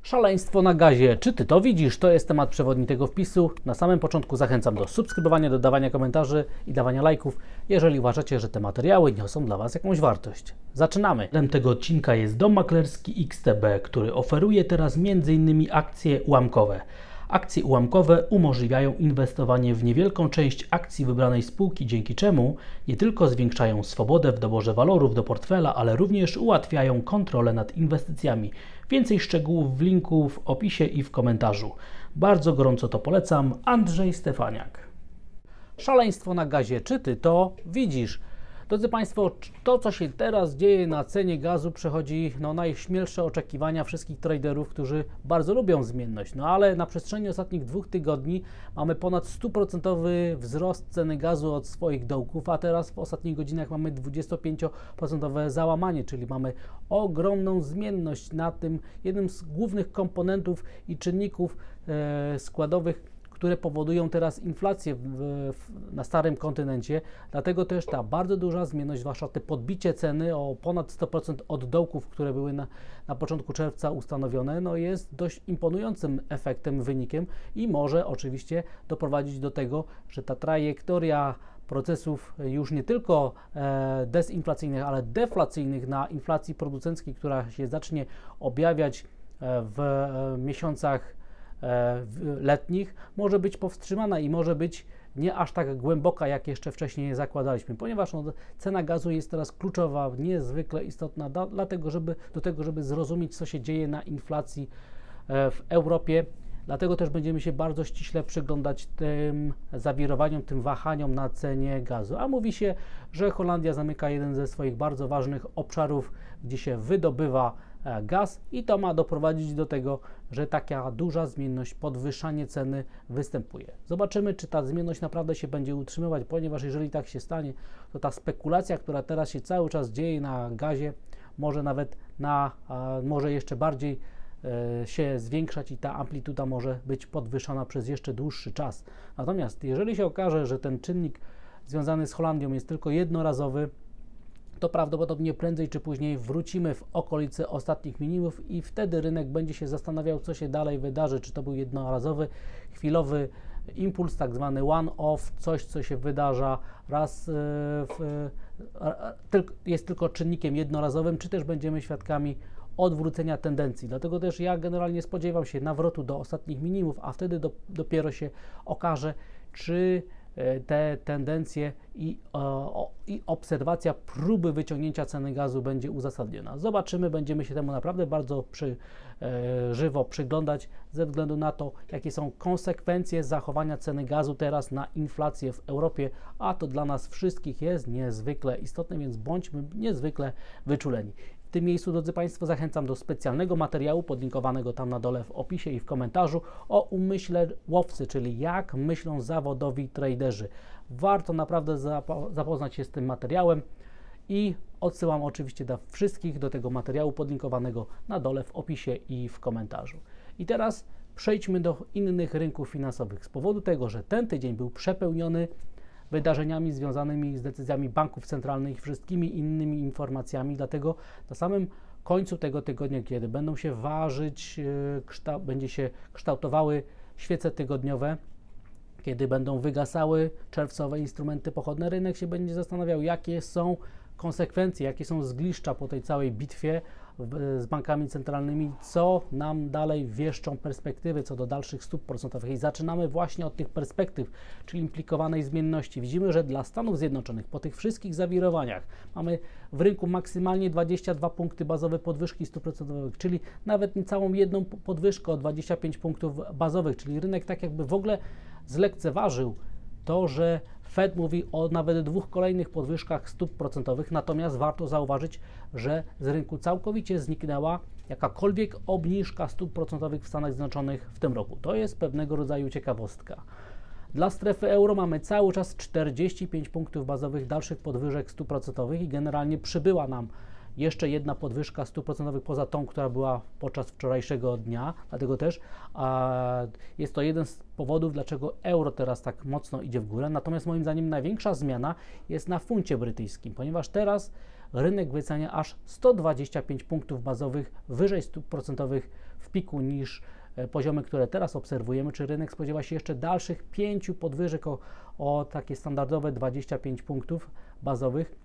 Szaleństwo na gazie. Czy Ty to widzisz? To jest temat przewodni tego wpisu. Na samym początku zachęcam do subskrybowania, dodawania komentarzy i dawania lajków, jeżeli uważacie, że te materiały niosą dla Was jakąś wartość. Zaczynamy! Celem tego odcinka jest dom maklerski XTB, który oferuje teraz m.in. akcje ułamkowe. Akcje ułamkowe umożliwiają inwestowanie w niewielką część akcji wybranej spółki, dzięki czemu nie tylko zwiększają swobodę w doborze walorów do portfela, ale również ułatwiają kontrolę nad inwestycjami. Więcej szczegółów w linku w opisie i w komentarzu. Bardzo gorąco to polecam. Andrzej Stefaniak. Szaleństwo na gazie. Czy Ty to widzisz? Drodzy Państwo, to co się teraz dzieje na cenie gazu przechodzi najśmielsze oczekiwania wszystkich traderów, którzy bardzo lubią zmienność. Ale na przestrzeni ostatnich 2 tygodni mamy ponad 100% wzrost ceny gazu od swoich dołków, a teraz w ostatnich godzinach mamy 25% załamanie, czyli mamy ogromną zmienność na tym jednym z głównych komponentów i czynników składowych, które powodują teraz inflację na starym kontynencie. Dlatego też ta bardzo duża zmienność, zwłaszcza te podbicie ceny o ponad 100% od dołków, które były na początku czerwca ustanowione, jest dość imponującym efektem, wynikiem i może oczywiście doprowadzić do tego, że ta trajektoria procesów już nie tylko dezinflacyjnych, ale deflacyjnych na inflacji producenckiej, która się zacznie objawiać w miesiącach letnich, może być powstrzymana i może być nie aż tak głęboka, jak jeszcze wcześniej zakładaliśmy, ponieważ cena gazu jest teraz kluczowa, niezwykle istotna do tego, żeby zrozumieć, co się dzieje na inflacji w Europie. Dlatego też będziemy się bardzo ściśle przyglądać tym zawirowaniom, tym wahaniom na cenie gazu. A mówi się, że Holandia zamyka jeden ze swoich bardzo ważnych obszarów, gdzie się wydobywa gaz i to ma doprowadzić do tego, że taka duża zmienność, podwyższanie ceny występuje. Zobaczymy, czy ta zmienność naprawdę się będzie utrzymywać, ponieważ jeżeli tak się stanie, to ta spekulacja, która teraz się cały czas dzieje na gazie, może nawet może jeszcze bardziej się zwiększać i ta amplituda może być podwyższona przez jeszcze dłuższy czas. Natomiast jeżeli się okaże, że ten czynnik związany z Holandią jest tylko jednorazowy, to prawdopodobnie prędzej czy później wrócimy w okolice ostatnich minimów i wtedy rynek będzie się zastanawiał, co się dalej wydarzy, czy to był jednorazowy, chwilowy impuls, tak zwany one-off, coś, co się wydarza raz, jest tylko czynnikiem jednorazowym, czy też będziemy świadkami odwrócenia tendencji. Dlatego też ja generalnie spodziewam się nawrotu do ostatnich minimów, a wtedy dopiero się okaże, czy te tendencje i obserwacja próby wyciągnięcia ceny gazu będzie uzasadniona. Zobaczymy, będziemy się temu naprawdę bardzo żywo przyglądać ze względu na to, jakie są konsekwencje zachowania ceny gazu teraz na inflację w Europie, a to dla nas wszystkich jest niezwykle istotne, więc bądźmy niezwykle wyczuleni. W tym miejscu, drodzy Państwo, zachęcam do specjalnego materiału podlinkowanego tam na dole w opisie i w komentarzu o umyśle łowcy, czyli jak myślą zawodowi traderzy. Warto naprawdę zapoznać się z tym materiałem i odsyłam oczywiście do wszystkich do tego materiału podlinkowanego na dole w opisie i w komentarzu. I teraz przejdźmy do innych rynków finansowych. Z powodu tego, że ten tydzień był przepełniony wydarzeniami związanymi z decyzjami banków centralnych i wszystkimi innymi informacjami, dlatego na samym końcu tego tygodnia, kiedy będą się ważyć, będzie się kształtowały świece tygodniowe, kiedy będą wygasały czerwcowe instrumenty pochodne, rynek się będzie zastanawiał, jakie są konsekwencje, jakie są zgliszcza po tej całej bitwie z bankami centralnymi, co nam dalej wieszczą perspektywy co do dalszych stóp procentowych. I zaczynamy właśnie od tych perspektyw, czyli implikowanej zmienności. Widzimy, że dla Stanów Zjednoczonych po tych wszystkich zawirowaniach mamy w rynku maksymalnie 22 punkty bazowe podwyżki stóp procentowych, czyli nawet niecałą jedną podwyżkę o 25 punktów bazowych, czyli rynek tak jakby w ogóle zlekceważył to, że Fed mówi o nawet 2 kolejnych podwyżkach stóp procentowych, natomiast warto zauważyć, że z rynku całkowicie zniknęła jakakolwiek obniżka stóp procentowych w Stanach Zjednoczonych w tym roku. To jest pewnego rodzaju ciekawostka. Dla strefy euro mamy cały czas 45 punktów bazowych dalszych podwyżek stóp procentowych i generalnie przybyła nam jeszcze jedna podwyżka stóp procentowych poza tą, która była podczas wczorajszego dnia, dlatego też jest to jeden z powodów, dlaczego euro teraz tak mocno idzie w górę. Natomiast moim zdaniem największa zmiana jest na funcie brytyjskim, ponieważ teraz rynek wycenia aż 125 punktów bazowych wyżej stóp procentowych w piku niż poziomy, które teraz obserwujemy. Czy rynek spodziewa się jeszcze dalszych 5 podwyżek o takie standardowe 25 punktów bazowych?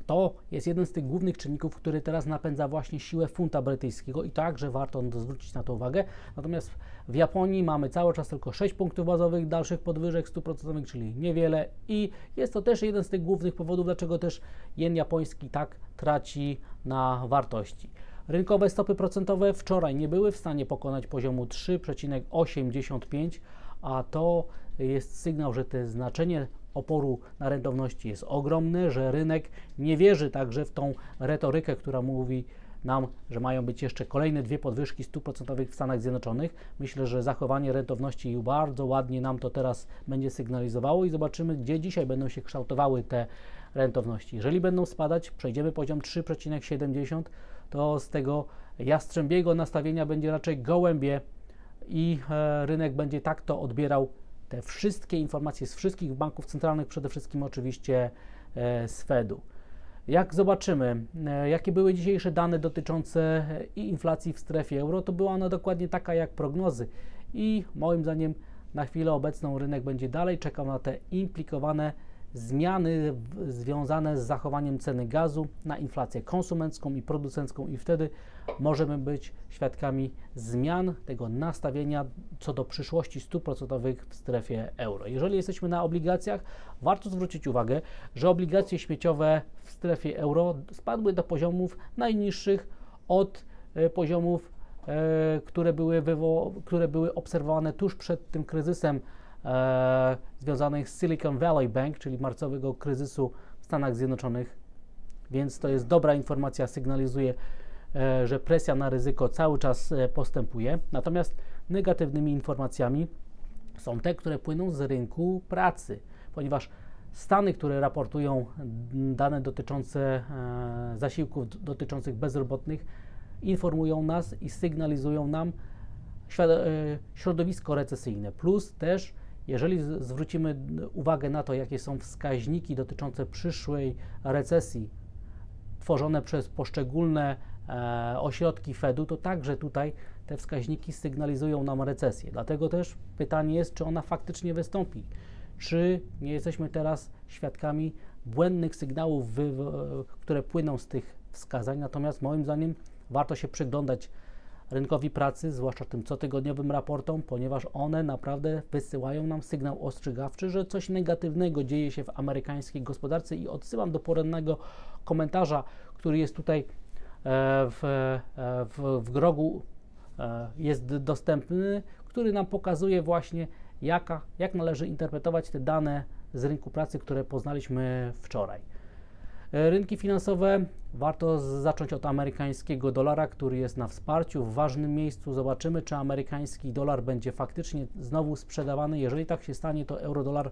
To jest jeden z tych głównych czynników, który teraz napędza właśnie siłę funta brytyjskiego i także warto zwrócić na to uwagę. Natomiast w Japonii mamy cały czas tylko 6 punktów bazowych, dalszych podwyżek stóp procentowych, czyli niewiele i jest to też jeden z tych głównych powodów, dlaczego też jen japoński tak traci na wartości. Rynkowe stopy procentowe wczoraj nie były w stanie pokonać poziomu 3,85, a to jest sygnał, że to znaczenie oporu na rentowności jest ogromne, że rynek nie wierzy także w tą retorykę, która mówi nam, że mają być jeszcze kolejne 2 podwyżki stóp procentowych w Stanach Zjednoczonych. Myślę, że zachowanie rentowności bardzo ładnie nam to teraz będzie sygnalizowało i zobaczymy, gdzie dzisiaj będą się kształtowały te rentowności. Jeżeli będą spadać, przejdziemy poziom 3,70, to z tego jastrzębiego nastawienia będzie raczej gołębie i rynek będzie tak to odbierał te wszystkie informacje z wszystkich banków centralnych, przede wszystkim oczywiście z Fedu. Jak zobaczymy, jakie były dzisiejsze dane dotyczące inflacji w strefie euro, to była ona dokładnie taka jak prognozy i moim zdaniem na chwilę obecną rynek będzie dalej czekał na te implikowane zmiany związane z zachowaniem ceny gazu na inflację konsumencką i producencką i wtedy możemy być świadkami zmian tego nastawienia co do przyszłości stóp procentowych w strefie euro. Jeżeli jesteśmy na obligacjach, warto zwrócić uwagę, że obligacje śmieciowe w strefie euro spadły do poziomów najniższych od poziomów, które były obserwowane tuż przed tym kryzysem związanych z Silicon Valley Bank, czyli marcowego kryzysu w Stanach Zjednoczonych, więc to jest dobra informacja, sygnalizuje, że presja na ryzyko cały czas postępuje. Natomiast negatywnymi informacjami są te, które płyną z rynku pracy, ponieważ Stany, które raportują dane dotyczące zasiłków dotyczących bezrobotnych, informują nas i sygnalizują nam środowisko recesyjne, plus też jeżeli zwrócimy uwagę na to, jakie są wskaźniki dotyczące przyszłej recesji tworzone przez poszczególne ośrodki Fedu, to także tutaj te wskaźniki sygnalizują nam recesję. Dlatego też pytanie jest, czy ona faktycznie wystąpi. Czy nie jesteśmy teraz świadkami błędnych sygnałów, które płyną z tych wskazań. Natomiast moim zdaniem warto się przyglądać rynkowi pracy, zwłaszcza tym cotygodniowym raportom, ponieważ one naprawdę wysyłają nam sygnał ostrzegawczy, że coś negatywnego dzieje się w amerykańskiej gospodarce i odsyłam do porannego komentarza, który jest tutaj w rogu jest dostępny, który nam pokazuje właśnie jak należy interpretować te dane z rynku pracy, które poznaliśmy wczoraj. Rynki finansowe, warto zacząć od amerykańskiego dolara, który jest na wsparciu, w ważnym miejscu. Zobaczymy, czy amerykański dolar będzie faktycznie znowu sprzedawany. Jeżeli tak się stanie, to euro-dolar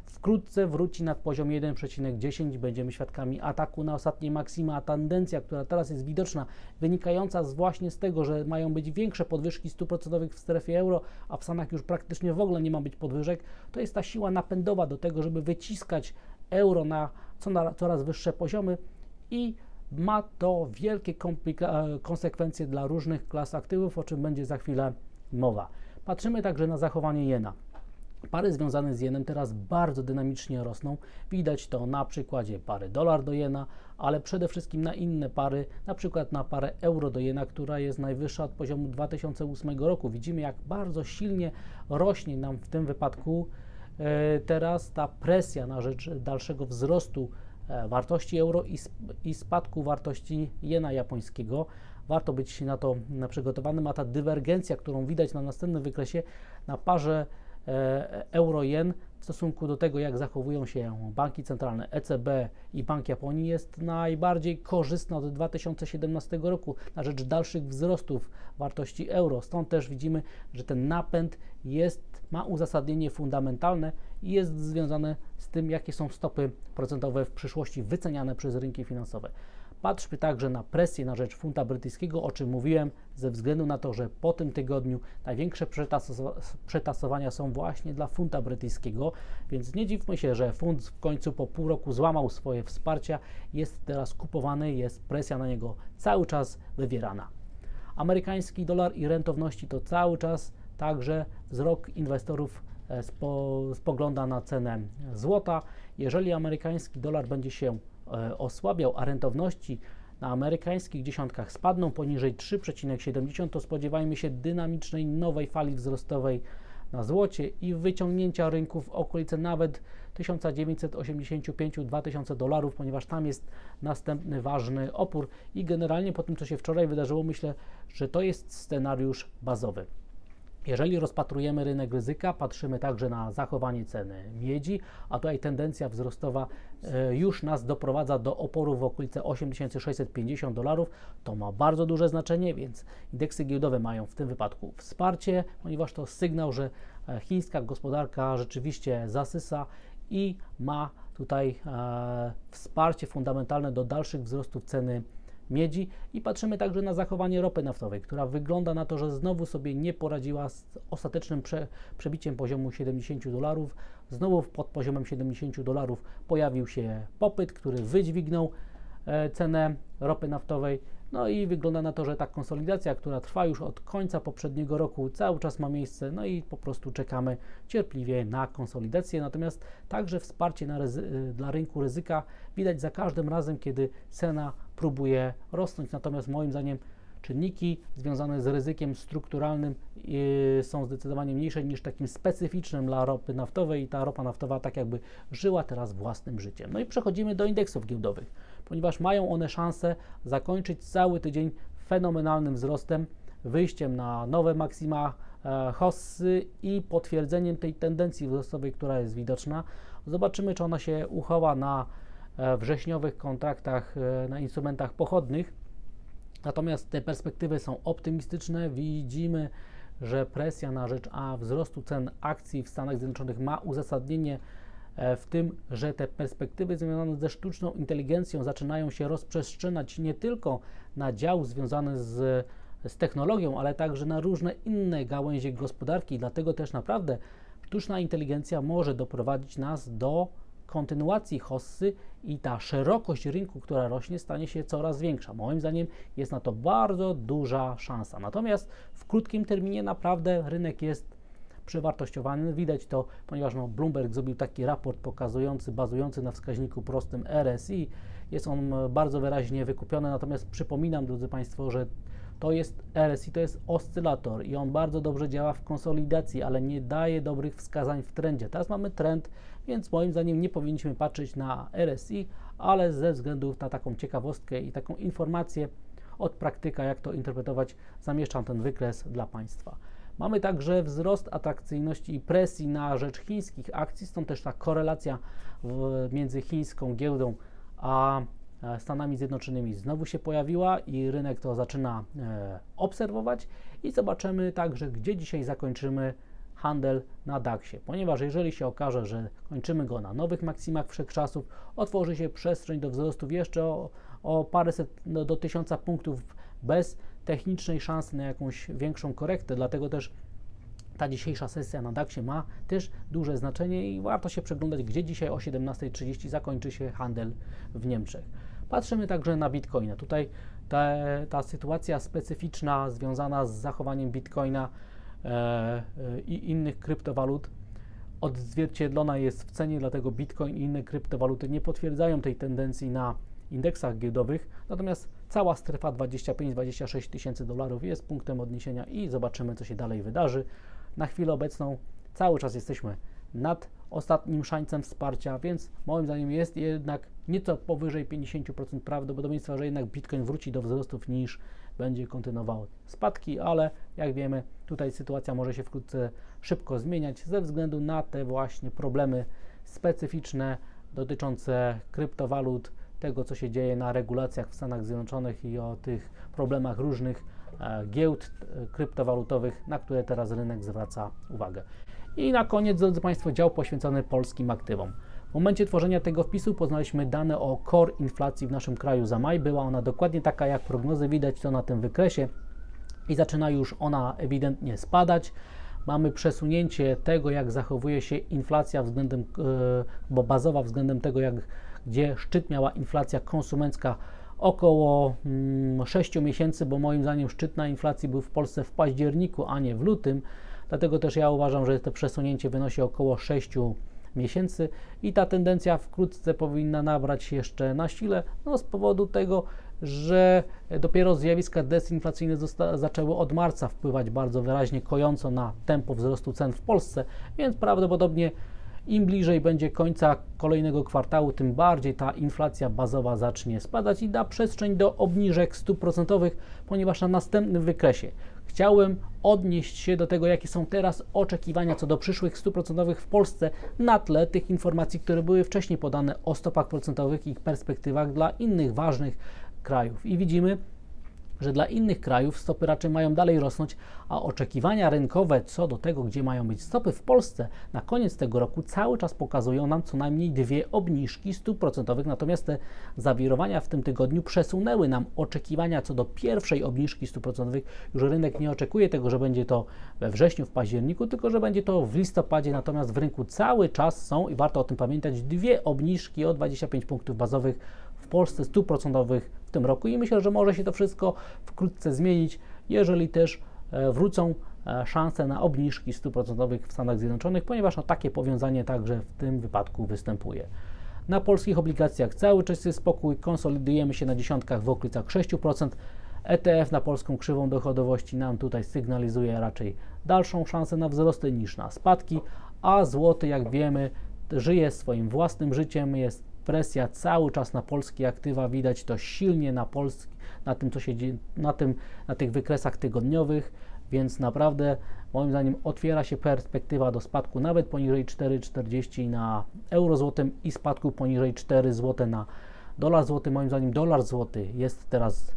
wkrótce wróci nad poziom 1,10. Będziemy świadkami ataku na ostatnie maksima, a tendencja, która teraz jest widoczna, wynikająca właśnie z tego, że mają być większe podwyżki stóp procentowych w strefie euro, a w Stanach już praktycznie w ogóle nie ma być podwyżek, to jest ta siła napędowa do tego, żeby wyciskać euro na coraz wyższe poziomy i ma to wielkie konsekwencje dla różnych klas aktywów, o czym będzie za chwilę mowa. Patrzymy także na zachowanie jena. Pary związane z jenem teraz bardzo dynamicznie rosną. Widać to na przykładzie pary dolar do jena, ale przede wszystkim na inne pary, na przykład na parę euro do jena, która jest najwyższa od poziomu 2008 roku. Widzimy, jak bardzo silnie rośnie nam w tym wypadku teraz ta presja na rzecz dalszego wzrostu wartości euro i spadku wartości jena japońskiego. Warto być na to przygotowanym, a ta dywergencja, którą widać na następnym wykresie na parze euro-jen w stosunku do tego, jak zachowują się banki centralne ECB i Bank Japonii, jest najbardziej korzystna od 2017 roku na rzecz dalszych wzrostów wartości euro. Stąd też widzimy, że ten napęd ma uzasadnienie fundamentalne i jest związane z tym, jakie są stopy procentowe w przyszłości wyceniane przez rynki finansowe. Patrzmy także na presję na rzecz funta brytyjskiego, o czym mówiłem, ze względu na to, że po tym tygodniu największe przetasowania są właśnie dla funta brytyjskiego, więc nie dziwmy się, że funt w końcu po pół roku złamał swoje wsparcia, jest teraz kupowany, jest presja na niego cały czas wywierana. Amerykański dolar i rentowności to cały czas także wzrok inwestorów spogląda na cenę złota. Jeżeli amerykański dolar będzie się osłabiał, a rentowności na amerykańskich dziesiątkach spadną poniżej 3,70, to spodziewajmy się dynamicznej nowej fali wzrostowej na złocie i wyciągnięcia rynków w okolice nawet 1985-2000 dolarów, ponieważ tam jest następny ważny opór i generalnie po tym, co się wczoraj wydarzyło, myślę, że to jest scenariusz bazowy. Jeżeli rozpatrujemy rynek ryzyka, patrzymy także na zachowanie ceny miedzi, a tutaj tendencja wzrostowa już nas doprowadza do oporu w okolice 8650 dolarów. To ma bardzo duże znaczenie, więc indeksy giełdowe mają w tym wypadku wsparcie, ponieważ to sygnał, że chińska gospodarka rzeczywiście zasysa i ma tutaj wsparcie fundamentalne do dalszych wzrostów ceny miedzi i patrzymy także na zachowanie ropy naftowej, która wygląda na to, że znowu sobie nie poradziła z ostatecznym przebiciem poziomu 70 dolarów. Znowu pod poziomem 70 dolarów pojawił się popyt, który wydźwignął cenę ropy naftowej. No i wygląda na to, że ta konsolidacja, która trwa już od końca poprzedniego roku, cały czas ma miejsce, no i po prostu czekamy cierpliwie na konsolidację. Natomiast także wsparcie dla rynku ryzyka widać za każdym razem, kiedy cena próbuje rosnąć. Natomiast moim zdaniem czynniki związane z ryzykiem strukturalnym są zdecydowanie mniejsze niż takim specyficznym dla ropy naftowej i ta ropa naftowa tak jakby żyła teraz własnym życiem. No i przechodzimy do indeksów giełdowych, ponieważ mają one szansę zakończyć cały tydzień fenomenalnym wzrostem, wyjściem na nowe maksima hossy i potwierdzeniem tej tendencji wzrostowej, która jest widoczna. Zobaczymy, czy ona się uchowa na wrześniowych kontraktach na instrumentach pochodnych. Natomiast te perspektywy są optymistyczne. Widzimy, że presja na rzecz wzrostu cen akcji w Stanach Zjednoczonych ma uzasadnienie w tym, że te perspektywy związane ze sztuczną inteligencją zaczynają się rozprzestrzeniać nie tylko na dział związany z technologią, ale także na różne inne gałęzie gospodarki. Dlatego też naprawdę sztuczna inteligencja może doprowadzić nas do kontynuacji hossy i ta szerokość rynku, która rośnie, stanie się coraz większa. Moim zdaniem jest na to bardzo duża szansa. Natomiast w krótkim terminie naprawdę rynek jest przewartościowany. Widać to, ponieważ Bloomberg zrobił taki raport pokazujący, bazujący na wskaźniku prostym RSI. Jest on bardzo wyraźnie wykupiony, natomiast przypominam, drodzy Państwo, że to jest RSI, to jest oscylator i on bardzo dobrze działa w konsolidacji, ale nie daje dobrych wskazań w trendzie. Teraz mamy trend, więc moim zdaniem nie powinniśmy patrzeć na RSI, ale ze względu na taką ciekawostkę i taką informację od praktyka, jak to interpretować, zamieszczam ten wykres dla Państwa. Mamy także wzrost atrakcyjności i presji na rzecz chińskich akcji, stąd też ta korelacja między chińską giełdą a Stanami Zjednoczonymi znowu się pojawiła i rynek to zaczyna obserwować i zobaczymy także, gdzie dzisiaj zakończymy handel na DAX-ie, ponieważ jeżeli się okaże, że kończymy go na nowych maksimach wszechczasów, otworzy się przestrzeń do wzrostów jeszcze o paręset do 1000 punktów bez technicznej szansy na jakąś większą korektę, dlatego też ta dzisiejsza sesja na DAX-ie ma też duże znaczenie i warto się przeglądać, gdzie dzisiaj o 17:30 zakończy się handel w Niemczech. Patrzymy także na Bitcoina. Tutaj ta sytuacja specyficzna związana z zachowaniem Bitcoina i innych kryptowalut odzwierciedlona jest w cenie, dlatego Bitcoin i inne kryptowaluty nie potwierdzają tej tendencji na indeksach giełdowych, natomiast cała strefa 25-26 tysięcy dolarów jest punktem odniesienia i zobaczymy, co się dalej wydarzy. Na chwilę obecną cały czas jesteśmy nad ostatnim szańcem wsparcia, więc moim zdaniem jest jednak nieco powyżej 50% prawdopodobieństwa, że jednak Bitcoin wróci do wzrostów niż będzie kontynuował spadki, ale jak wiemy, tutaj sytuacja może się wkrótce szybko zmieniać ze względu na te właśnie problemy specyficzne dotyczące kryptowalut, tego, co się dzieje na regulacjach w Stanach Zjednoczonych i o tych problemach różnych giełd kryptowalutowych, na które teraz rynek zwraca uwagę. I na koniec, drodzy Państwo, dział poświęcony polskim aktywom. W momencie tworzenia tego wpisu poznaliśmy dane o core inflacji w naszym kraju za maj. Była ona dokładnie taka, jak prognozy, widać to na tym wykresie i zaczyna już ona ewidentnie spadać. Mamy przesunięcie tego, jak zachowuje się inflacja względem, bo bazowa względem tego, gdzie szczyt miała inflacja konsumencka około 6 miesięcy, bo moim zdaniem szczyt na inflacji był w Polsce w październiku, a nie w lutym. Dlatego też ja uważam, że to przesunięcie wynosi około 6 miesięcy i ta tendencja wkrótce powinna nabrać jeszcze na sile, z powodu tego, że dopiero zjawiska dezinflacyjne zaczęły od marca wpływać bardzo wyraźnie, kojąco na tempo wzrostu cen w Polsce, więc prawdopodobnie im bliżej będzie końca kolejnego kwartału, tym bardziej ta inflacja bazowa zacznie spadać i da przestrzeń do obniżek stóp procentowych, ponieważ na następnym wykresie chciałem odnieść się do tego, jakie są teraz oczekiwania co do przyszłych stóp procentowych w Polsce na tle tych informacji, które były wcześniej podane o stopach procentowych i ich perspektywach dla innych ważnych krajów. I widzimy, że dla innych krajów stopy raczej mają dalej rosnąć, a oczekiwania rynkowe co do tego, gdzie mają być stopy w Polsce na koniec tego roku cały czas pokazują nam co najmniej 2 obniżki stóp procentowych, natomiast te zawirowania w tym tygodniu przesunęły nam oczekiwania co do pierwszej obniżki stóp procentowych. Już rynek nie oczekuje tego, że będzie to we wrześniu, w październiku, tylko że będzie to w listopadzie, natomiast w rynku cały czas są, i warto o tym pamiętać, 2 obniżki o 25 punktów bazowych w Polsce stóp procentowych w tym roku i myślę, że może się to wszystko wkrótce zmienić, jeżeli też wrócą szanse na obniżki stóp procentowych w Stanach Zjednoczonych, ponieważ takie powiązanie także w tym wypadku występuje. Na polskich obligacjach cały czas jest spokój, konsolidujemy się na dziesiątkach w okolicach 6%. ETF na polską krzywą dochodowości nam tutaj sygnalizuje raczej dalszą szansę na wzrosty niż na spadki, a złoty, jak wiemy, żyje swoim własnym życiem, jest presja cały czas na polskie aktywa, widać to silnie na tym, co się dzieje, na tych wykresach tygodniowych, więc naprawdę moim zdaniem otwiera się perspektywa do spadku nawet poniżej 4,40 na euro złotym i spadku poniżej 4 zł na dolar złoty. Moim zdaniem dolar złoty jest teraz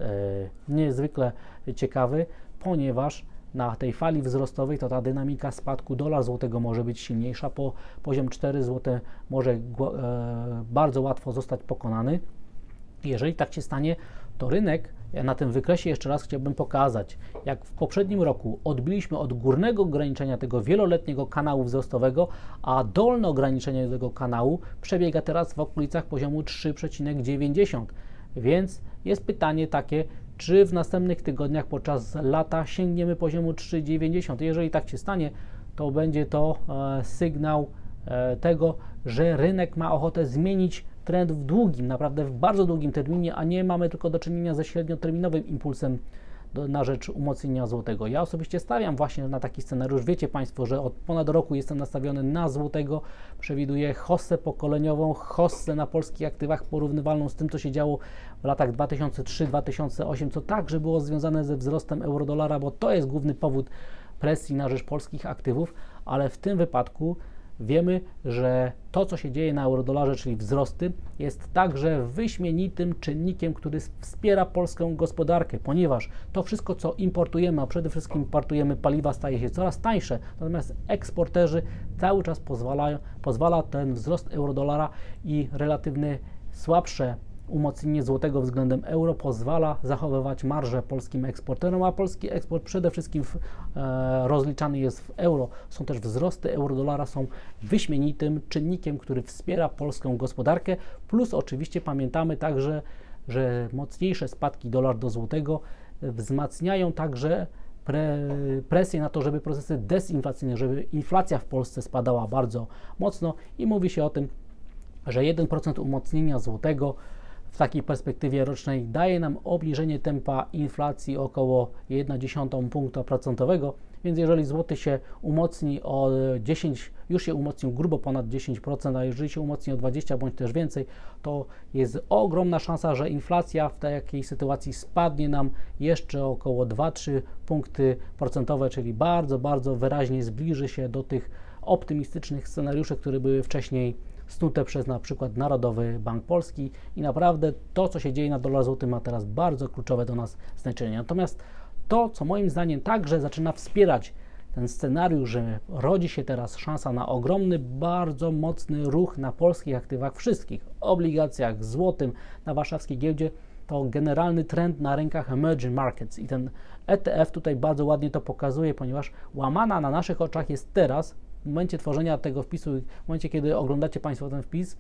niezwykle ciekawy, ponieważ na tej fali wzrostowej to ta dynamika spadku dolar złotego może być silniejsza, po poziom 4 zł może bardzo łatwo zostać pokonany. Jeżeli tak się stanie, to rynek, na tym wykresie jeszcze raz chciałbym pokazać, jak w poprzednim roku odbiliśmy od górnego ograniczenia tego wieloletniego kanału wzrostowego, a dolne ograniczenie tego kanału przebiega teraz w okolicach poziomu 3,90. Więc jest pytanie takie, czy w następnych tygodniach podczas lata sięgniemy poziomu 3,90. Jeżeli tak się stanie, to będzie to sygnał tego, że rynek ma ochotę zmienić trend w długim, naprawdę w bardzo długim terminie, a nie mamy tylko do czynienia ze średnioterminowym impulsem na rzecz umocnienia złotego. Ja osobiście stawiam właśnie na taki scenariusz. Wiecie Państwo, że od ponad roku jestem nastawiony na złotego. Przewiduję hossę pokoleniową, hossę na polskich aktywach porównywalną z tym, co się działo w latach 2003-2008, co także było związane ze wzrostem euro-dolara, bo to jest główny powód presji na rzecz polskich aktywów, ale w tym wypadku wiemy, że to, co się dzieje na eurodolarze, czyli wzrosty, jest także wyśmienitym czynnikiem, który wspiera polską gospodarkę, ponieważ to wszystko, co importujemy, a przede wszystkim importujemy paliwa, staje się coraz tańsze, natomiast eksporterzy cały czas pozwala ten wzrost eurodolara i relatywnie słabsze umocnienie złotego względem euro pozwala zachowywać marżę polskim eksporterom, a polski eksport przede wszystkim rozliczany jest w euro. Są też wzrosty euro-dolara, są wyśmienitym czynnikiem, który wspiera polską gospodarkę, plus oczywiście pamiętamy także, że mocniejsze spadki dolar do złotego wzmacniają także presję na to, żeby procesy dezinflacyjne, żeby inflacja w Polsce spadała bardzo mocno i mówi się o tym, że 1% umocnienia złotego w takiej perspektywie rocznej daje nam obniżenie tempa inflacji około 0,1 punktu procentowego, więc jeżeli złoty się umocni o 10, już się umocnił grubo ponad 10%, a jeżeli się umocni o 20 bądź też więcej, to jest ogromna szansa, że inflacja w takiej sytuacji spadnie nam jeszcze około 2-3 punkty procentowe, czyli bardzo, bardzo wyraźnie zbliży się do tych optymistycznych scenariuszy, które były wcześniej snute przez na przykład Narodowy Bank Polski i naprawdę to, co się dzieje na dolar złoty, ma teraz bardzo kluczowe do nas znaczenie. Natomiast to, co moim zdaniem także zaczyna wspierać ten scenariusz, że rodzi się teraz szansa na ogromny, bardzo mocny ruch na polskich aktywach wszystkich, obligacjach, złotym, na warszawskiej giełdzie, to generalny trend na rynkach emerging markets i ten ETF tutaj bardzo ładnie to pokazuje, ponieważ łamana na naszych oczach jest teraz, w momencie tworzenia tego wpisu, w momencie kiedy oglądacie Państwo ten wpis,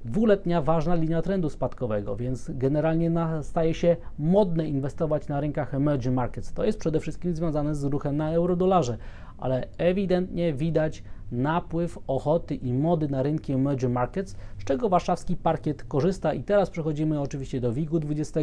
dwuletnia ważna linia trendu spadkowego, więc generalnie staje się modne inwestować na rynkach emerging markets. To jest przede wszystkim związane z ruchem na euro-dolarze, ale ewidentnie widać napływ ochoty i mody na rynki emerging markets, z czego warszawski parkiet korzysta i teraz przechodzimy oczywiście do WIG-u 20,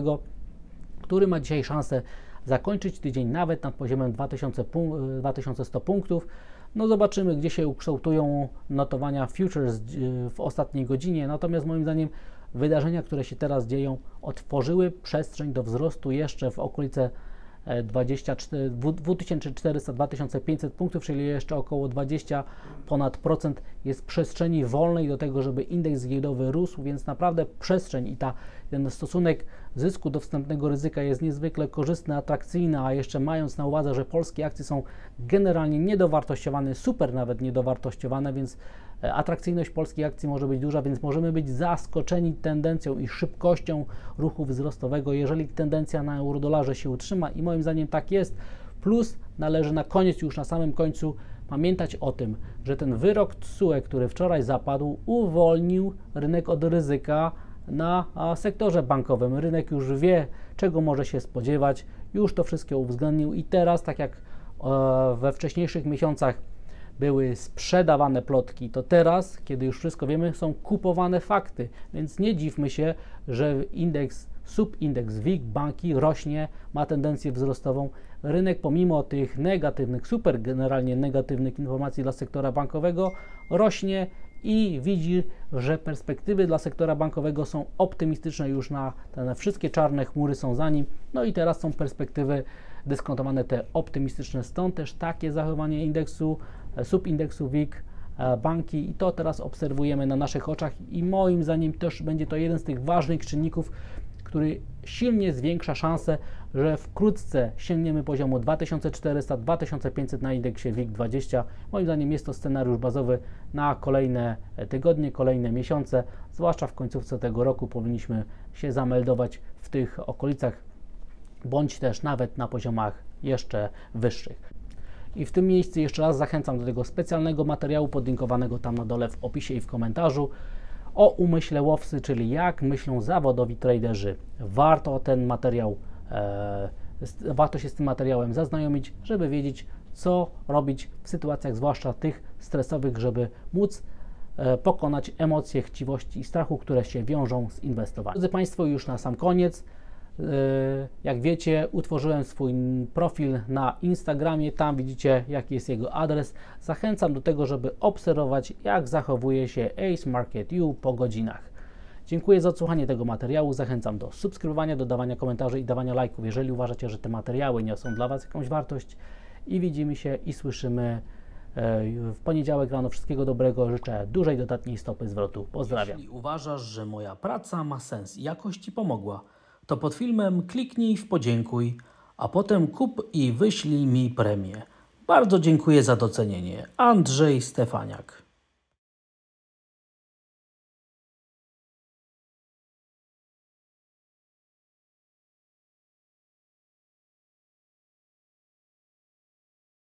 który ma dzisiaj szansę zakończyć tydzień nawet nad poziomem 2100 punktów. No zobaczymy, gdzie się ukształtują notowania futures w ostatniej godzinie, natomiast moim zdaniem wydarzenia, które się teraz dzieją, otworzyły przestrzeń do wzrostu jeszcze w okolice 2400-2500 punktów, czyli jeszcze około 20 ponad procent jest przestrzeni wolnej do tego, żeby indeks giełdowy rósł, więc naprawdę przestrzeń i ten stosunek zysku do wstępnego ryzyka jest niezwykle korzystny, atrakcyjny, a jeszcze mając na uwadze, że polskie akcje są generalnie niedowartościowane, super nawet niedowartościowane, więc atrakcyjność polskich akcji może być duża, więc możemy być zaskoczeni tendencją i szybkością ruchu wzrostowego, jeżeli tendencja na euro-dolarze się utrzyma i moim zdaniem tak jest. Plus należy na koniec, już na samym końcu pamiętać o tym, że ten wyrok TSUE, który wczoraj zapadł, uwolnił rynek od ryzyka na sektorze bankowym. Rynek już wie, czego może się spodziewać, już to wszystko uwzględnił i teraz, tak jak we wcześniejszych miesiącach były sprzedawane plotki, to teraz, kiedy już wszystko wiemy, są kupowane fakty, więc nie dziwmy się, że subindeks WIG banki rośnie, ma tendencję wzrostową. Rynek pomimo tych negatywnych, super generalnie negatywnych informacji dla sektora bankowego rośnie i widzi, że perspektywy dla sektora bankowego są optymistyczne, już na te wszystkie czarne chmury są za nim, no i teraz są perspektywy dyskontowane te optymistyczne, stąd też takie zachowanie subindeksu WIG banki i to teraz obserwujemy na naszych oczach i moim zdaniem też będzie to jeden z tych ważnych czynników, który silnie zwiększa szanse, że wkrótce sięgniemy poziomu 2400-2500 na indeksie WIG20. Moim zdaniem jest to scenariusz bazowy na kolejne tygodnie, kolejne miesiące, zwłaszcza w końcówce tego roku powinniśmy się zameldować w tych okolicach, bądź też nawet na poziomach jeszcze wyższych. I w tym miejscu jeszcze raz zachęcam do tego specjalnego materiału podlinkowanego tam na dole w opisie i w komentarzu o umyśle łowcy, czyli jak myślą zawodowi traderzy. Warto się z tym materiałem zaznajomić, żeby wiedzieć, co robić w sytuacjach, zwłaszcza tych stresowych, żeby móc pokonać emocje chciwości i strachu, które się wiążą z inwestowaniem. Drodzy Państwo, już na sam koniec, jak wiecie, utworzyłem swój profil na Instagramie, tam widzicie, jaki jest jego adres. Zachęcam do tego, żeby obserwować, jak zachowuje się Ace Market U po godzinach. Dziękuję za odsłuchanie tego materiału, zachęcam do subskrybowania, do dawania komentarzy i dawania lajków, jeżeli uważacie, że te materiały niosą dla Was jakąś wartość i widzimy się i słyszymy w poniedziałek rano. Wszystkiego dobrego, życzę dużej dodatniej stopy zwrotu. Pozdrawiam. Jeśli uważasz, że moja praca ma sens i jakoś Ci pomogła, to pod filmem kliknij w podziękuj, a potem kup i wyślij mi premię. Bardzo dziękuję za docenienie. Andrzej Stefaniak.